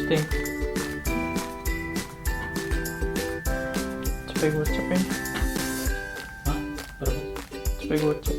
posting supaya gocap ya. Hah? Berapa? Supaya gocap.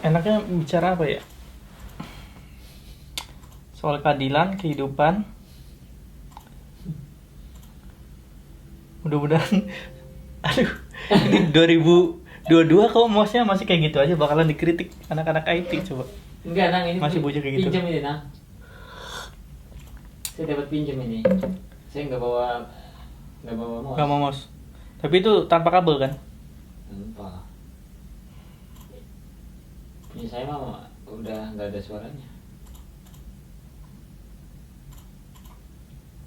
Enaknya bicara apa ya? Soal keadilan, kehidupan. Mudah-mudahan aduh, ini 2022 kok mouse-nya masih kayak gitu aja, bakalan dikritik anak-anak IT coba. Enggak, Nang, ini Masih bocah kayak gitu. Pinjam ini, Nang. Saya dapat pinjam ini. Saya nggak bawa mouse. Gak mau mouse. Tapi itu tanpa kabel kan? Tanpa. Punya saya mah udah nggak ada suaranya.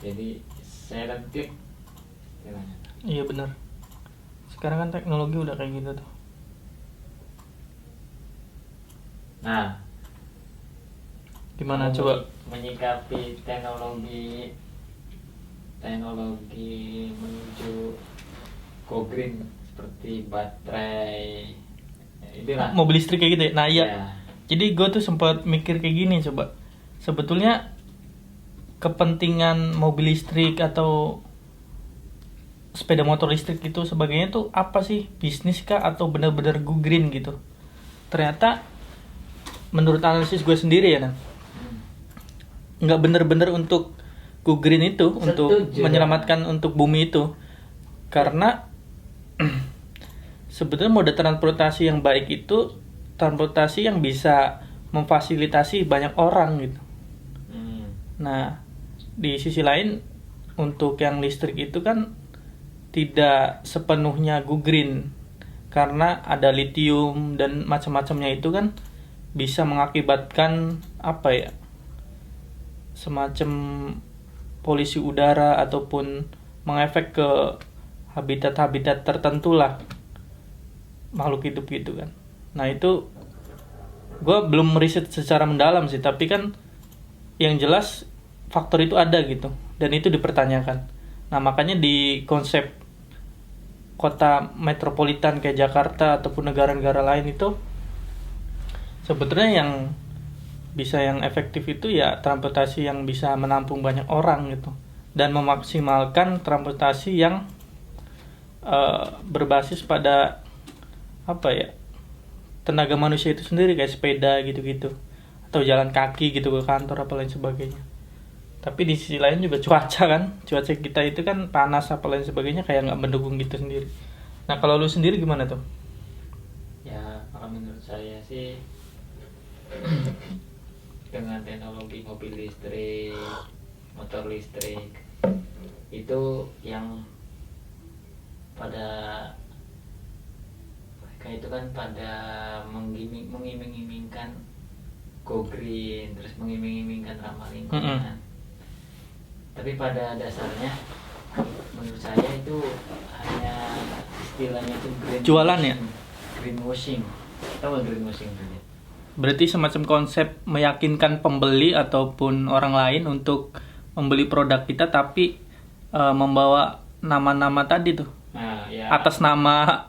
Jadi saya kan klik. Iya benar. Sekarang kan teknologi udah kayak gitu tuh. Nah, Gimana kamu coba? menyikapi teknologi menuju go green seperti baterai inilah. Mobil listrik kayak gitu ya? Nah iya. Ya. Jadi gue tuh sempat mikir kayak gini coba. Sebetulnya kepentingan mobil listrik atau sepeda motor listrik itu sebagainya tuh apa sih? Bisnis kah atau benar-benar go green gitu? Ternyata menurut analisis gue sendiri ya, Nang, nggak benar-benar untuk go green itu, untuk menyelamatkan untuk bumi itu. Karena sebetulnya moda transportasi yang baik itu transportasi yang bisa memfasilitasi banyak orang gitu. Nah, di sisi lain untuk yang listrik itu kan tidak sepenuhnya go green karena ada litium dan macam-macamnya, itu kan bisa mengakibatkan apa ya, semacam polusi udara ataupun mengefek ke habitat-habitat tertentu lah makhluk hidup gitu kan. Nah itu gue belum meriset secara mendalam sih, tapi kan yang jelas faktor itu ada gitu. dan itu dipertanyakan. Nah, makanya di konsep kota metropolitan kayak Jakarta ataupun negara-negara lain itu sebetulnya yang efektif itu ya transportasi yang bisa menampung banyak orang gitu, dan memaksimalkan transportasi yang berbasis pada apa ya, tenaga manusia itu sendiri, kayak sepeda gitu-gitu atau jalan kaki gitu ke kantor apa lain sebagainya. Tapi di sisi lain juga cuaca kita itu kan panas apa lain sebagainya, kayak nggak mendukung gitu sendiri. Nah, kalau lu sendiri gimana tuh? Ya, kalau menurut saya sih dengan teknologi mobil listrik, motor listrik itu yang pada mereka itu kan pada mengiming-imingkan go green, terus mengiming-imingkan ramah lingkungan. Tapi pada dasarnya menurut saya itu hanya istilahnya itu jualan ya, greenwashing. Tahu nggak greenwashing itu? Berarti semacam konsep meyakinkan pembeli ataupun orang lain untuk membeli produk kita, tapi membawa nama-nama tadi tuh. Nah, ya, atas nama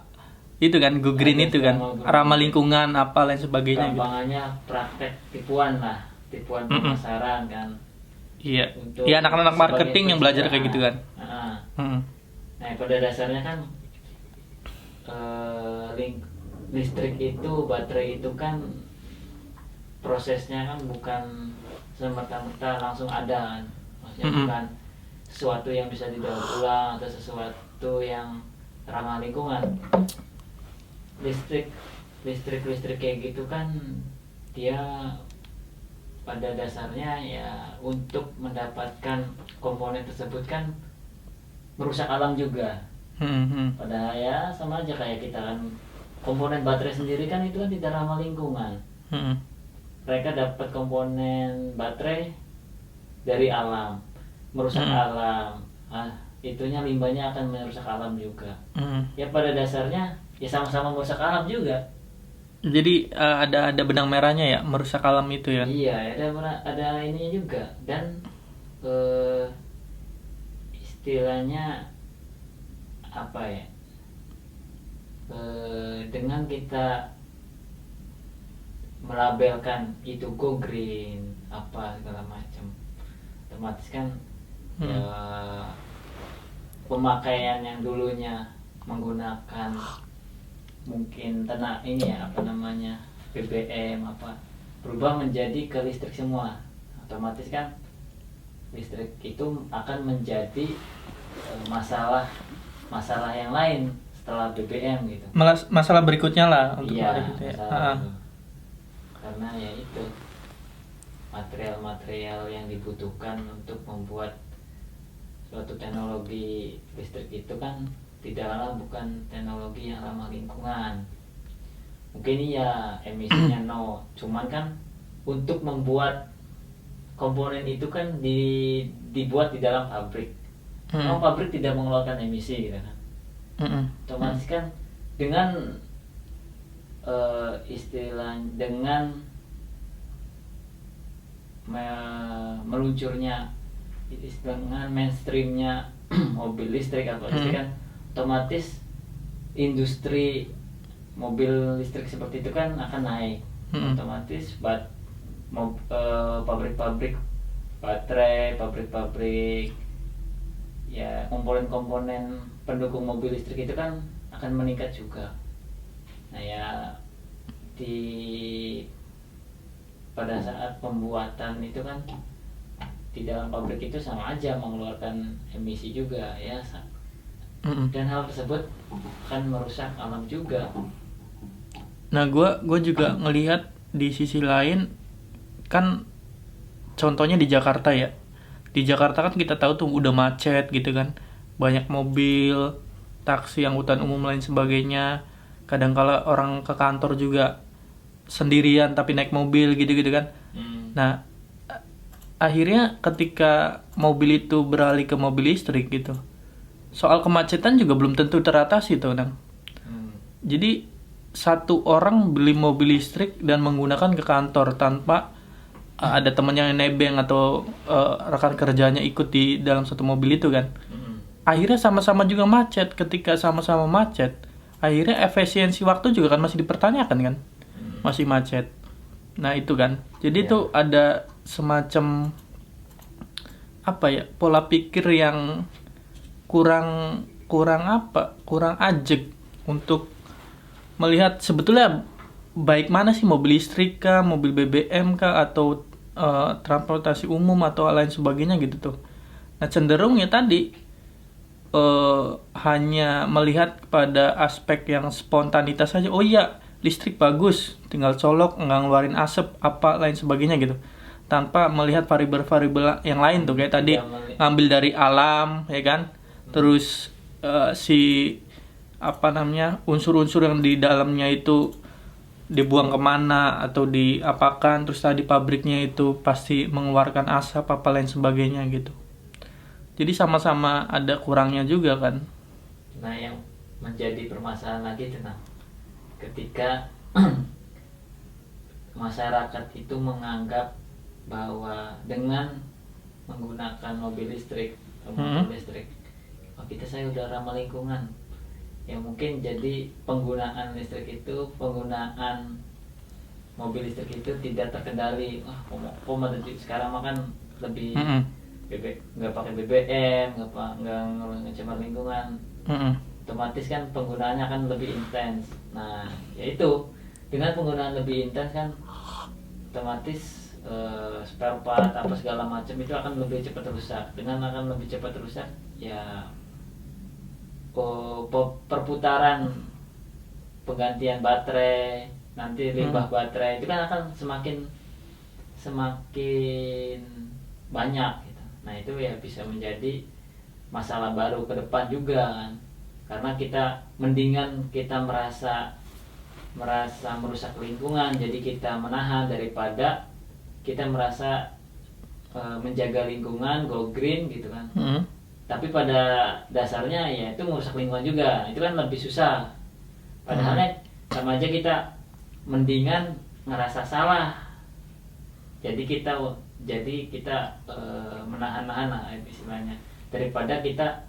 itu kan, go green itu kan, ramah lingkungan apa lain sebagainya gitu. Gampangannya praktek tipuan pemasaran kan. Iya. Iya, anak-anak marketing yang belajar kayak gitu kan. Nah, pada dasarnya kan listrik itu, baterai itu kan prosesnya kan bukan semerta-merta langsung ada kan. Maksudnya bukan sesuatu yang bisa didaur ulang atau sesuatu yang ramah lingkungan. Listrik kayak gitu kan dia pada dasarnya ya untuk mendapatkan komponen tersebut kan merusak alam juga. Padahal ya sama aja kayak kita kan, komponen baterai sendiri kan itu kan tidak ramah lingkungan. Mereka dapat komponen baterai dari alam, merusak alam. Itunya limbahnya akan merusak alam juga. Ya pada dasarnya ya sama-sama merusak alam juga. Jadi ada benang merahnya ya, merusak alam itu ya. Iya, ada ininya juga. Dan istilahnya apa ya? Dengan kita melabelkan itu go green apa segala macam, otomatis kan ya, pemakaian yang dulunya menggunakan mungkin BBM apa berubah menjadi ke listrik semua. Otomatis kan listrik itu akan menjadi masalah yang lain setelah BBM gitu. Masalah berikutnya lah untuk gitu ya. Karena ya itu material-material yang dibutuhkan untuk membuat suatu teknologi listrik itu kan tidaklah bukan teknologi yang ramah lingkungan. Mungkin ya emisinya no, cuman kan untuk membuat komponen itu kan dibuat di dalam pabrik. Pabrik tidak mengeluarkan emisi gitu kan. Otomatis kan dengan dengan meluncurnya dengan mainstreamnya mobil listrik atau listrik kan, otomatis industri mobil listrik seperti itu kan akan naik. Otomatis pabrik-pabrik baterai, pabrik-pabrik ya komponen-komponen pendukung mobil listrik itu kan akan meningkat juga. Nah ya pada saat pembuatan itu kan di dalam pabrik itu sama aja mengeluarkan emisi juga ya, dan hal tersebut akan merusak alam juga. Nah, gue juga ngelihat di sisi lain kan, contohnya di Jakarta ya. Di Jakarta kan kita tahu tuh udah macet gitu kan, banyak mobil, taksi, angkutan umum lain sebagainya. Kadang-kala orang ke kantor juga sendirian tapi naik mobil gitu-gitu kan. Nah, akhirnya ketika mobil itu beralih ke mobil listrik gitu, soal kemacetan juga belum tentu teratasi tuh, Nang. Jadi satu orang beli mobil listrik dan menggunakan ke kantor tanpa ada temennya yang nebeng atau rekan kerjanya ikut di dalam satu mobil itu kan. Akhirnya sama-sama juga macet. Ketika sama-sama macet, akhirnya efisiensi waktu juga kan masih dipertanyakan kan, masih macet. Nah itu kan, jadi tuh ada semacam apa ya, pola pikir yang kurang ajek untuk melihat sebetulnya baik mana sih, mobil listrik kah, mobil BBM kah, atau transportasi umum atau lain sebagainya gitu tuh. Nah cenderung ya tadi hanya melihat pada aspek yang spontanitas saja. Oh iya, listrik bagus, tinggal colok, nggak ngeluarin asap apa lain sebagainya gitu, tanpa melihat variabel-variabel yang lain tuh, kayak tadi ngambil dari alam ya kan, terus si apa namanya, unsur-unsur yang di dalamnya itu dibuang kemana atau diapakan, terus tadi pabriknya itu pasti mengeluarkan asap apa lain sebagainya gitu. Jadi sama-sama ada kurangnya juga kan. Nah yang menjadi permasalahan lagi tentang ketika masyarakat itu menganggap bahwa dengan menggunakan mobil listrik, kita saya udah ramah lingkungan. Ya mungkin jadi penggunaan listrik itu, penggunaan mobil listrik itu tidak terkendali. Sekarang mah kan lebih nggak pakai BBM, nggak ngecemar lingkungan. Otomatis kan penggunaannya kan lebih intens. Nah yaitu dengan penggunaan lebih intens kan otomatis spare part apa segala macam itu akan lebih cepat rusak. Dengan akan lebih cepat rusak ya perputaran penggantian baterai, nanti limbah baterai itu kan akan semakin banyak gitu. Nah itu ya bisa menjadi masalah baru ke depan juga kan, karena kita mendingan kita merasa merusak lingkungan, jadi kita menahan daripada kita merasa menjaga lingkungan, go green gitu kan. Tapi pada dasarnya ya itu merusak lingkungan juga, itu kan lebih susah. Padahal sama aja kita mendingan ngerasa salah, jadi kita menahan-nahan lah istilahnya, daripada kita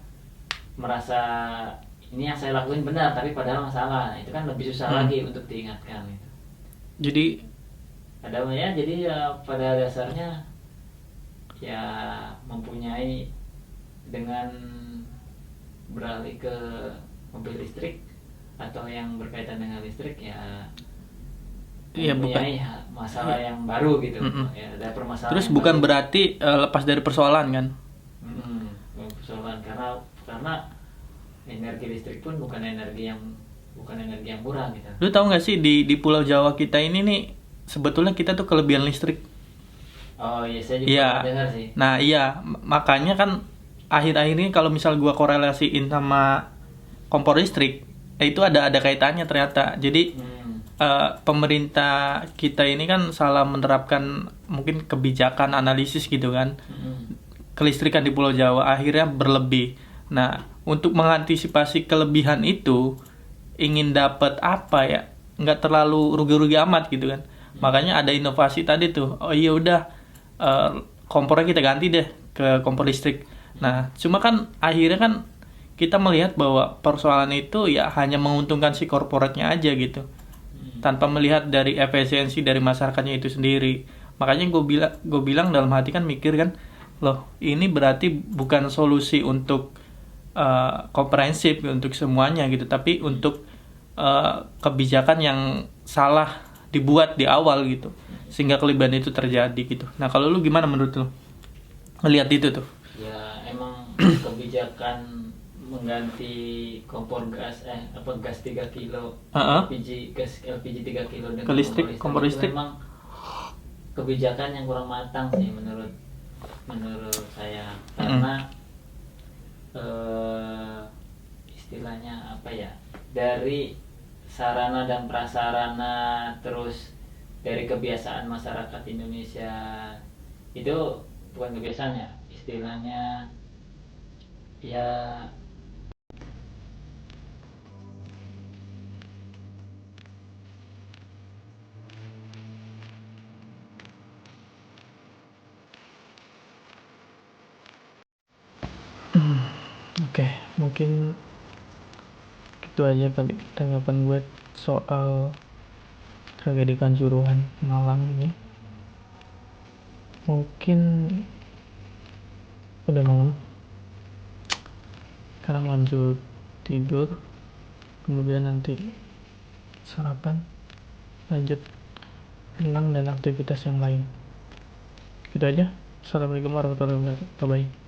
merasa ini yang saya lakuin benar tapi padahal masalah. Itu kan lebih susah lagi untuk diingatkan itu. Jadi pada dasarnya ya mempunyai, dengan beralih ke mobil listrik atau yang berkaitan dengan listrik ya mempunyai masalah yang baru gitu. Ya, ada permasalahan. Terus bukan berarti lepas dari persoalan kan? Persoalan karena energi listrik pun bukan energi yang murah gitu. Lu tahu nggak sih di Pulau Jawa kita ini nih sebetulnya kita tuh kelebihan listrik. Oh iya, saya juga dengar sih. Nah iya, makanya kan akhir-akhir ini kalau misal gua korelasiin sama kompor listrik, itu ada kaitannya ternyata. Jadi pemerintah kita ini kan salah menerapkan mungkin kebijakan analisis gitu kan. Kelistrikan di Pulau Jawa akhirnya berlebih. Nah, untuk mengantisipasi kelebihan itu, ingin dapat apa ya, nggak terlalu rugi-rugi amat gitu kan. Makanya ada inovasi tadi tuh. Oh iya udah, kompornya kita ganti deh ke kompor listrik. Nah, cuma kan akhirnya kan kita melihat bahwa persoalan itu ya hanya menguntungkan si korporatnya aja gitu, tanpa melihat dari efisiensi dari masyarakatnya itu sendiri. Makanya gue bilang dalam hati kan mikir kan, loh ini berarti bukan solusi untuk komprehensif untuk semuanya gitu, tapi untuk kebijakan yang salah dibuat di awal gitu, sehingga kelebihan itu terjadi gitu. Nah kalau lu gimana menurut lu ngelihat itu tuh? Ya emang kebijakan mengganti kompor gas gas 3 kilo LPG 3 kilo dengan kompor listrik memang kebijakan yang kurang matang sih menurut saya. Karena istilahnya apa ya, dari sarana dan prasarana, terus dari kebiasaan masyarakat Indonesia itu bukan kebiasaan ya, istilahnya ya mungkin itu aja kali tanggapan gue soal tragedi Kanjuruhan Malang ini. Mungkin udah malam, sekarang lanjut tidur, kemudian nanti sarapan, lanjut renang dan aktivitas yang lain. Gitu aja. Assalamualaikum warahmatullahi wabarakatuh. Bye.